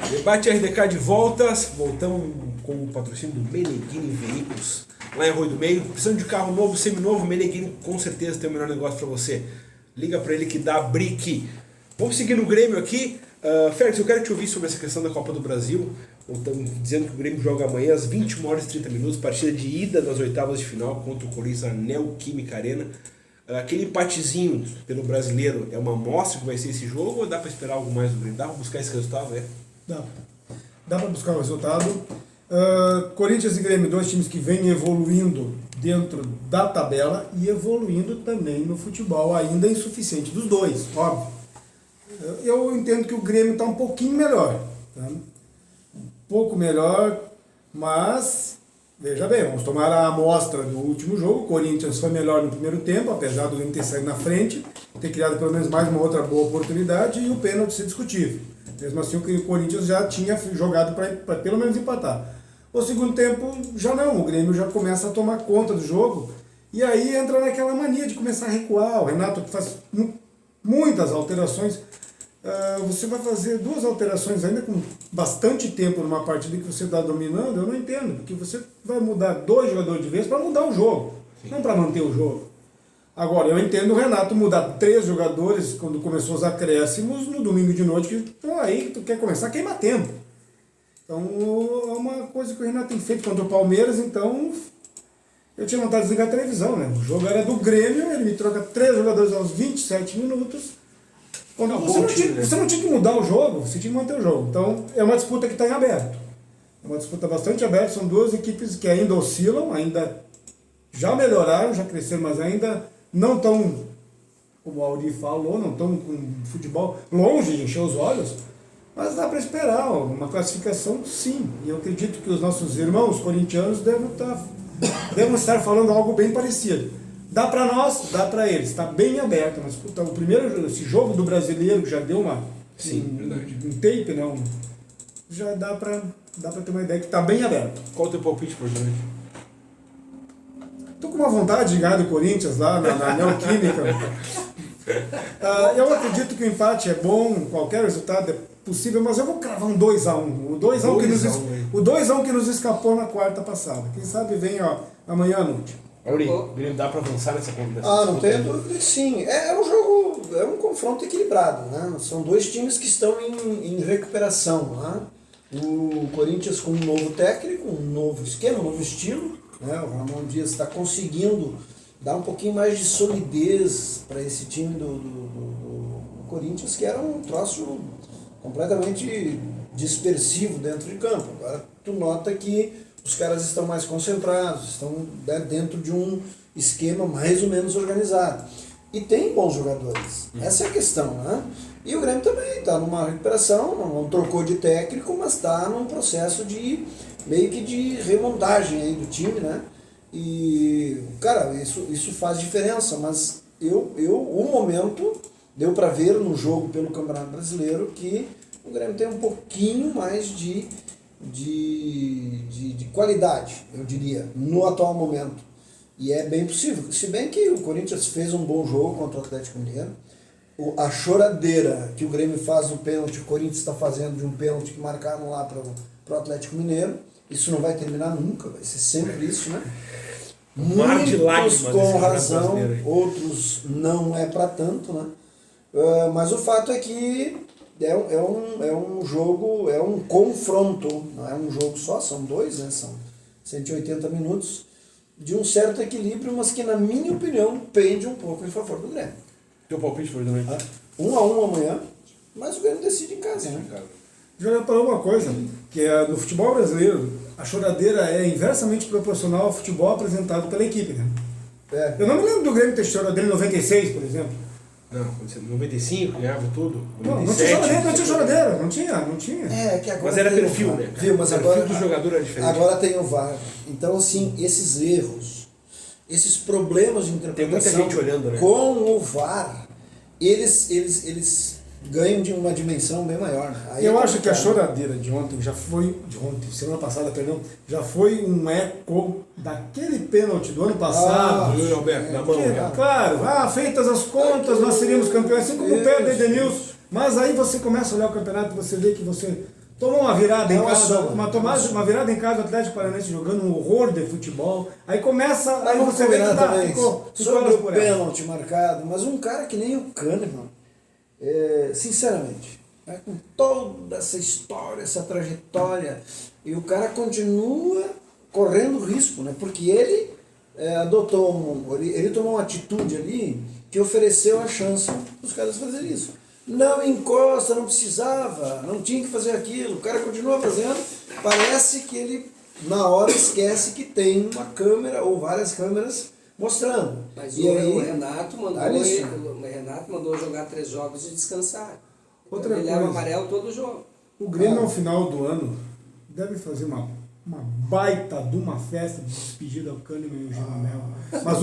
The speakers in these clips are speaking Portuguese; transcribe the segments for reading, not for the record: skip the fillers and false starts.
Debate RDK de voltas, voltamos com o patrocínio do Meneghini Veículos, lá em Arroio do Meio. Precisando de carro novo, seminovo, Meneghini com certeza tem o melhor negócio para você. Liga para ele que dá brique. Vamos seguir no Grêmio aqui. Félix, eu quero te ouvir sobre essa questão da Copa do Brasil. Estamos dizendo que o Grêmio joga amanhã às 21h30, partida de ida das oitavas de final contra o Corinthians na Neoquímica Arena. Aquele empatezinho pelo brasileiro é uma amostra que vai ser esse jogo ou dá para esperar algo mais do Grêmio? Dá para buscar esse resultado, né? Dá para buscar o resultado. Corinthians e Grêmio, dois times que vêm evoluindo dentro da tabela e evoluindo também no futebol, ainda insuficiente dos dois, óbvio. Eu entendo que o Grêmio está um pouquinho melhor, tá? Um pouco melhor, mas veja bem, vamos tomar a amostra do último jogo. O Corinthians foi melhor no primeiro tempo, apesar do Grêmio ter saído na frente, ter criado pelo menos mais uma outra boa oportunidade e o pênalti ser discutível. Mesmo assim, o Corinthians já tinha jogado para pelo menos empatar. O segundo tempo, já não. O Grêmio já começa a tomar conta do jogo. E aí entra naquela mania de começar a recuar. O Renato faz muitas alterações. Você vai fazer duas alterações ainda com bastante tempo numa partida que você está dominando. Eu não entendo. Porque você vai mudar dois jogadores de vez para mudar o jogo. Sim. Não para manter o jogo. Agora, eu entendo o Renato mudar 3 jogadores quando começou os acréscimos no domingo de noite, que aí tu quer começar a queimar tempo. Então, é uma coisa que o Renato tem feito contra o Palmeiras, então eu tinha vontade de desligar a televisão, né? O jogo era do Grêmio, ele me troca 3 jogadores aos 27 minutos. Quando você não tinha que mudar o jogo, você tinha que manter o jogo. Então, é uma disputa que está em aberto. É uma disputa bastante aberta, são duas equipes que ainda oscilam, ainda já melhoraram, já cresceram, mas ainda não estão, como o Auri falou, não estão com futebol longe de encher os olhos, mas dá para esperar uma classificação, sim. E eu acredito que os nossos irmãos corintianos devem estar falando algo bem parecido. Dá para nós, dá para eles, está bem aberto. Mas o primeiro, esse jogo do brasileiro que já deu um tape, não, já dá para ter uma ideia que está bem aberto. Qual o teu palpite por hoje? Estou com uma vontade de ganhar do Corinthians lá na Neoquímica. Eu acredito que o empate é bom, qualquer resultado é possível, mas eu vou cravar um 2x1. O 2x1 que nos escapou na quarta passada. Quem sabe vem amanhã à noite. Grêmio, dá para avançar nessa conversa? Não tenho dúvida que sim. É um jogo, é um confronto equilibrado, né? São dois times que estão em recuperação, né? O Corinthians com um novo técnico, um novo esquema, um novo estilo. O Ramon Dias está conseguindo dar um pouquinho mais de solidez para esse time do Corinthians, que era um troço completamente dispersivo dentro de campo. Agora tu nota que os caras estão mais concentrados, estão dentro de um esquema mais ou menos organizado. E tem bons jogadores. Essa é a questão, né? E o Grêmio também está numa recuperação, não trocou de técnico, mas está num processo de meio que de remontagem aí do time, né? E, cara, isso faz diferença, mas o momento deu para ver no jogo pelo Campeonato Brasileiro que o Grêmio tem um pouquinho mais de qualidade, eu diria, no atual momento. E é bem possível, se bem que o Corinthians fez um bom jogo contra o Atlético Mineiro. A choradeira que o Grêmio faz no pênalti, o Corinthians está fazendo de um pênalti que marcaram lá para o Atlético Mineiro. Isso não vai terminar nunca, vai ser sempre isso, né? Muitos com razão, outros não é para tanto, né? Mas o fato é que é um jogo, é um confronto, não é um jogo só, são dois, né? São 180 minutos de um certo equilíbrio, mas que, na minha opinião, pende um pouco em favor do Grêmio. Teu palpite foi também? 1x1 amanhã, mas o Grêmio decide em casa, né? Já falou uma coisa, que no futebol brasileiro, a choradeira é inversamente proporcional ao futebol apresentado pela equipe, né? Eu não me lembro do Grêmio ter choradeira em 96, por exemplo. Não, 95, ganhava tudo. 97, não tinha choradeira, não tinha. Que agora mas era perfil, né? Viu, mas o agora, perfil do jogador era diferente. Agora tem o VAR. Então, assim, esses erros, esses problemas de interpretação tem muita gente olhando, né? Com o VAR, eles ganham de uma dimensão bem maior. Aí eu acho que a choradeira de ontem, semana passada, perdão, já foi um eco daquele pênalti do ano passado. Alberto, na mão. Claro, feitas as contas, nós seríamos campeões, assim como o pé do Edenilson. Mas aí você começa a olhar o campeonato e você vê que você Tomou uma virada em É uma casa, soma. uma virada em casa, o Atlético Paranaense jogando um horror de futebol. Aí começa, Mas aí vamos você vê que combinar tá, também, ficou sobre elas o por elas. pênalti marcado, mas um cara que nem o Kahneman, sinceramente, né, com toda essa história, essa trajetória, e o cara continua correndo risco, né, porque ele ele tomou uma atitude ali que ofereceu a chance para os caras fazerem isso. Não encosta, não precisava, não tinha que fazer aquilo, o cara continua fazendo, parece que ele na hora esquece que tem uma câmera ou várias câmeras mostrando. Mas E aí, o Renato mandou, o Renato mandou jogar 3 jogos e descansar. Outra Ele coisa. leva amarelo todo jogo. O Grêmio ao final do ano deve fazer uma baita de uma festa de despedida ao Kahneman e o Jeromel. Mas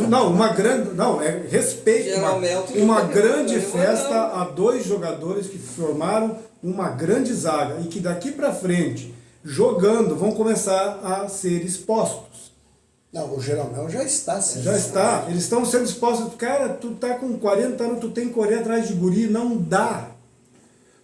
respeito, Jeromel tem uma que- grande Kahneman festa não. a 2 jogadores que formaram uma grande zaga e que daqui para frente, jogando, vão começar a ser expostos. não, o Jeromel já está sendo. Já está, eles estão sendo expostos. Cara, tu tá com 40 anos, tu tem que correr atrás de guri, não dá.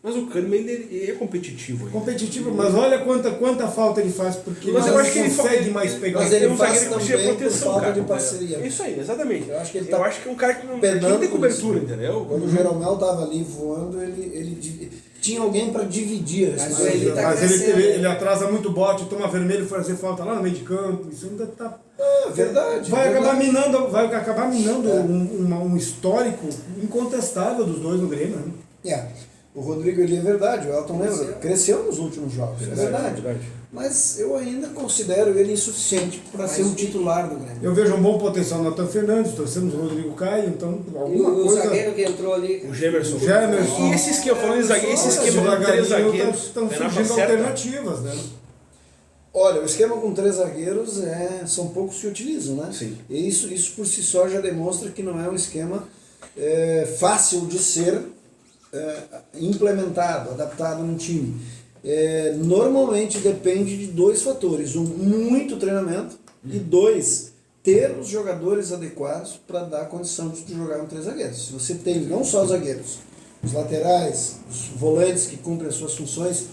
Mas o Kahneman ele é competitivo ainda. Competitivo, mas olha quanta falta ele faz, porque Mas ele eu não acho que ele consegue fa- mais pegar. Mas ele um faz zagueiro que precisa de também por proteção, falta cara. de parceria. É isso aí, exatamente. Eu acho que ele tá que é um cara que não penando tem por cobertura, isso. entendeu? Quando o Jeromel estava ali voando, ele tinha alguém para dividir a Mas responsabilidade. ele tá Mas crescendo, né? ele atrasa muito bote, toma vermelho, fazer falta lá no meio de campo. Isso ainda tá. Verdade. Vai verdade. acabar minando um histórico incontestável dos dois no Grêmio. Né? O Rodrigo ele é verdade, o Elton lembra, cresceu nos últimos jogos, é verdade. verdade. Mas eu ainda considero ele insuficiente para ser um titular do Grêmio. Eu vejo um bom potencial no Natan Fernandes, torcemos o Rodrigo Caio, então E alguma o coisa. zagueiro que entrou ali. O Gemerson. O Gemerson. E esse esquema, falando em zagueiro, esse esquema com 3 zagueiros. Estão é na surgindo certa. alternativas, né? Olha, o esquema com 3 zagueiros são poucos que utilizam, né? Sim. E isso por si só já demonstra que não é um esquema fácil de ser implementado, adaptado no time. Normalmente depende de 2 fatores. Muito treinamento e 2, ter os jogadores adequados para dar condição de tu jogar com 3 zagueiros. Se você tem não só os zagueiros, os laterais, os volantes que cumprem as suas funções,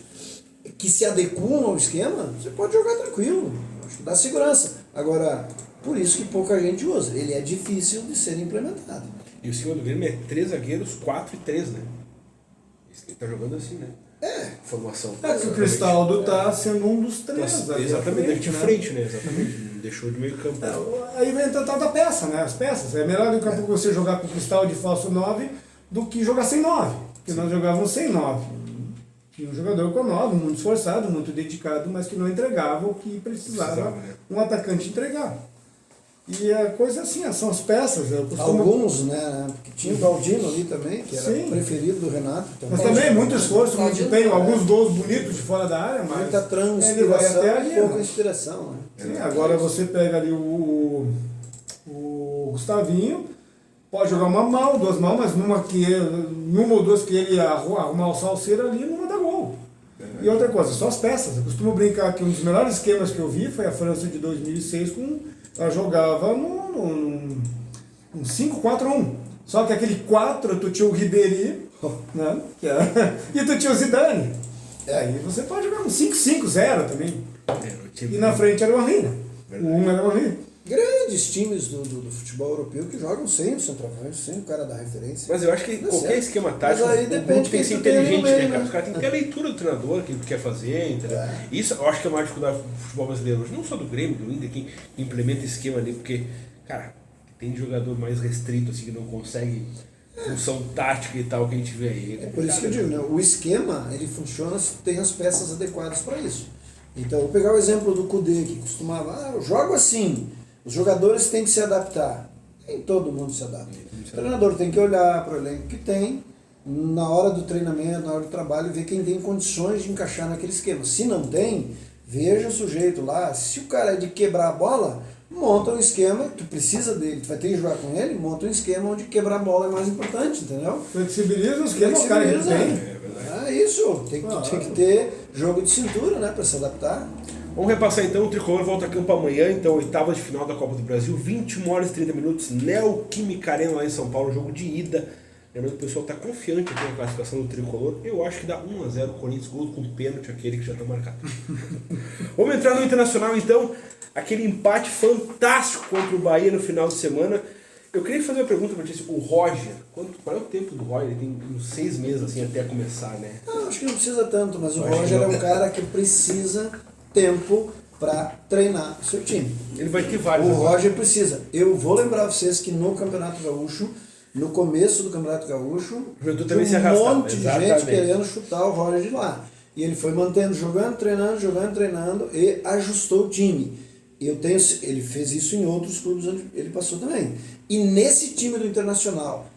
que se adequam ao esquema, você pode jogar tranquilo. Acho que dá segurança. Agora, por isso que pouca gente usa. Ele é difícil de ser implementado. E o esquema do Grêmio é 3 zagueiros, 4 e 3, né? Ele tá jogando assim, né? Formação. É que o Cristaldo tá sendo um dos 3. Exatamente, de frente, né? Exatamente. Não deixou de meio campo. Aí vem tratar da peça, né? As peças. É melhor daqui a pouco você jogar com o Cristaldo de falso 9 do que jogar sem 9. Porque nós jogávamos sem 9. Tinha um jogador com 9, muito esforçado, muito dedicado, mas que não entregava o que precisava né? um atacante entregar. E a coisa é assim, são as peças. Eu costumo... Alguns, né? Porque tinha o Galdino ali também, que era Sim. preferido do Renato. Mas também muito esforço, muito Galdino, empenho, alguns gols bonitos de fora da área, mas Muita ele vai transpiração até ali. e pouca Né? inspiração. Né? Sim, agora você pega ali o Gustavinho, pode jogar uma mal, 2 mal, mas numa ou 2 que ele arrumar o salseiro ali, numa dá gol. E outra coisa, só as peças. Eu costumo brincar que um dos melhores esquemas que eu vi foi a França de 2006, ela jogava num 5-4-1. Só que aquele 4, tu tinha o Ribéry, né? E tu tinha o Zidane. Aí você pode jogar um 5-5-0 também. E na frente era o Henry, né? O 1 era o Henry. Grandes times do futebol europeu que jogam sem o centroavante, sem o cara da referência. Mas eu acho que Dá qualquer certo. esquema tático, Mas aí o depende grupo tem que quem ser tu tem no inteligente, meio, né, cara? né? Os caras têm que ter a leitura do treinador, aquilo que tu quer fazer, entendeu? Isso eu acho que é a maior dificuldade do futebol brasileiro hoje. Não só do Grêmio, do Inter, quem implementa esse esquema ali, porque, cara, tem jogador mais restrito, assim, que não consegue função tática e tal que a gente vê aí. É por isso que eu digo, né? O esquema ele funciona se tem as peças adequadas para isso. Então, vou pegar o exemplo do Kudê, que costumava, eu jogo assim, os jogadores têm que se adaptar. Nem todo mundo se adapta. O treinador tem que olhar para o elenco que tem, na hora do treinamento, na hora do trabalho, ver quem tem condições de encaixar naquele esquema. Se não tem, veja o sujeito lá. Se o cara é de quebrar a bola, monta um esquema, tu precisa dele, tu vai ter que jogar com ele, monta um esquema onde quebrar a bola é mais importante, entendeu? Flexibiliza os esquema, o cara que tem. Isso, tem que ter jogo de cintura, né, para se adaptar. Vamos repassar então, o Tricolor volta a campo amanhã, então, oitava de final da Copa do Brasil, 21 horas e 30 minutos, Neoquímica Arena lá em São Paulo, jogo de ida. Lembrando que o pessoal está confiante aqui na classificação do Tricolor. Eu acho que dá 1-0 o Corinthians, gol com pênalti, aquele que já está marcado. Vamos entrar no Internacional então. Aquele empate fantástico contra o Bahia no final de semana. Eu queria fazer uma pergunta para ti. O Roger, qual é o tempo do Roger? Ele tem uns 6 meses assim até começar, né? Acho que não precisa tanto, mas o Roger é um cara que precisa tempo para treinar o seu time. Ele vai ter vários. O Roger precisa. Eu vou lembrar vocês que no Campeonato Gaúcho, no começo do Campeonato Gaúcho, também se tinha um monte de Exatamente. gente querendo chutar o Roger de lá. E ele foi mantendo, jogando, treinando e ajustou o time. Ele fez isso em outros clubes onde ele passou também. E nesse time do Internacional,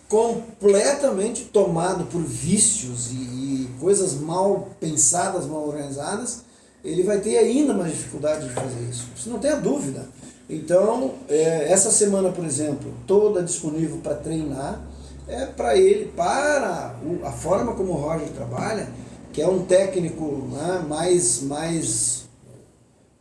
completamente tomado por vícios e coisas mal pensadas, mal organizadas, ele vai ter ainda mais dificuldade de fazer isso. Você não tem a dúvida. Então, essa semana, por exemplo, toda disponível para treinar, para ele, para a forma como o Roger trabalha, que é um técnico, né, mais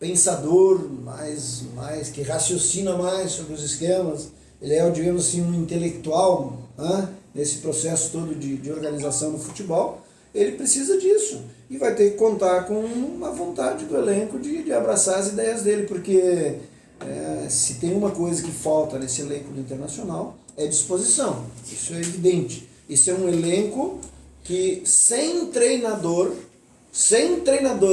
pensador, mais que raciocina mais sobre os esquemas. Ele é, digamos assim, um intelectual, né, nesse processo todo de organização no futebol. Ele precisa disso e vai ter que contar com uma vontade do elenco de abraçar as ideias dele, porque se tem uma coisa que falta nesse elenco do Internacional é disposição. Isso é evidente. Isso é um elenco que sem treinador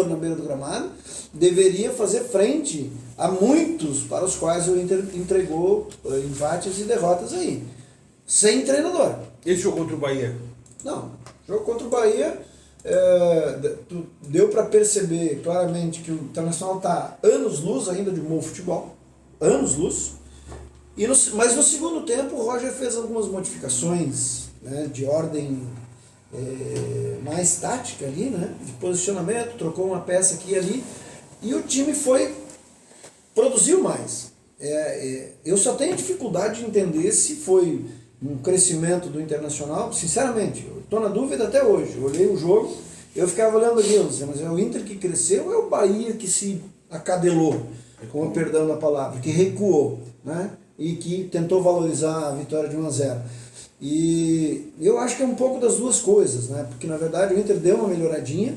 na beira do gramado, deveria fazer frente a muitos para os quais o Inter entregou empates e derrotas aí. Sem treinador. Esse jogo contra o Bahia? Não. Jogo contra o Bahia, deu para perceber claramente que o Internacional está anos-luz ainda de um bom futebol. Anos-luz. Mas no segundo tempo o Roger fez algumas modificações, né, de ordem mais tática ali, né, de posicionamento, trocou uma peça aqui e ali, e o time produziu mais. Eu só tenho dificuldade de entender se foi um crescimento do Internacional, sinceramente, eu estou na dúvida até hoje. Eu olhei o jogo, eu ficava olhando ali, mas é o Inter que cresceu ou é o Bahia que se acadelou, com o perdão da palavra, que recuou, né, e que tentou valorizar a vitória de 1-0. E eu acho que é um pouco das duas coisas, né? Porque na verdade o Inter deu uma melhoradinha,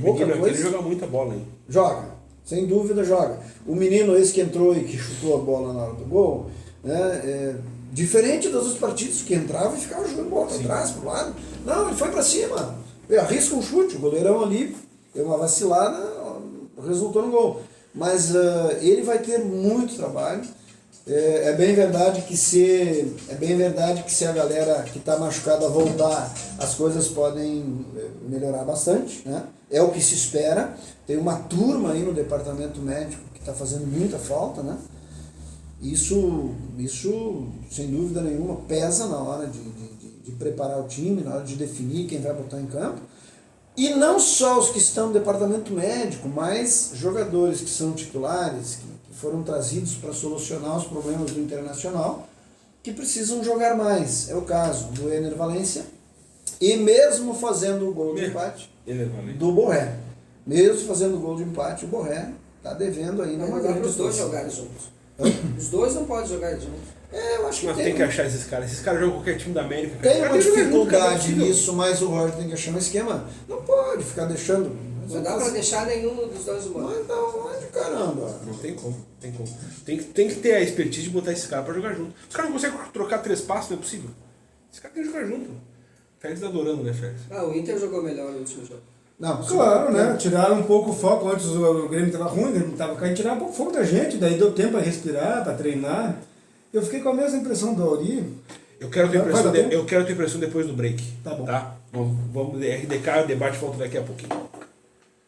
pouca coisa. Ele joga muita bola, hein? Joga, sem dúvida joga. O menino esse que entrou e que chutou a bola na hora do gol, né? Diferente das outras partidas que entrava e ficava jogando bola para trás, pro lado. Não, ele foi para cima. Ele arrisca um chute, o goleirão ali deu uma vacilada, resultou no gol. Mas ele vai ter muito trabalho. É bem verdade que se a galera que está machucada voltar, as coisas podem melhorar bastante, né? É o que se espera. Tem uma turma aí no departamento médico que está fazendo muita falta, né? Isso, sem dúvida nenhuma, pesa na hora de preparar o time, na hora de definir quem vai botar em campo. E não só os que estão no departamento médico, mas jogadores que são titulares, que foram trazidos para solucionar os problemas do Internacional, que precisam jogar mais. É o caso do Ener Valencia, e mesmo fazendo o gol de empate do Borré. Mesmo fazendo o gol de empate, o Borré está devendo ainda uma grande os dois jogarem juntos. Os dois não podem jogar juntos. Eu acho que Mas tem que achar esses caras. Esses caras jogam qualquer time da América. Tem Cara, uma jogar junto, dificuldade cara, nisso, mas o Roger tem que achar um esquema. Não pode ficar deixando. Não dá para deixar nenhum dos dois humanos. Mas não, de caramba. Não tem como, tem como. Tem que ter a expertise de botar esses caras pra jogar junto. Os caras não conseguem trocar 3 passos, não é possível. Esses caras têm que jogar junto. Félix tá adorando, né, Félix? O Inter jogou melhor no último jogo. Não, Claro, né? Tiraram um pouco o foco. Antes o Grêmio estava ruim, o Grêmio estava caindo, tiraram um pouco o foco da gente, daí deu tempo para respirar, para treinar. Eu fiquei com a mesma impressão do Auri. Eu quero ter impressão depois do break. Tá bom. Tá? Vamos RDK, o debate volta daqui a pouquinho.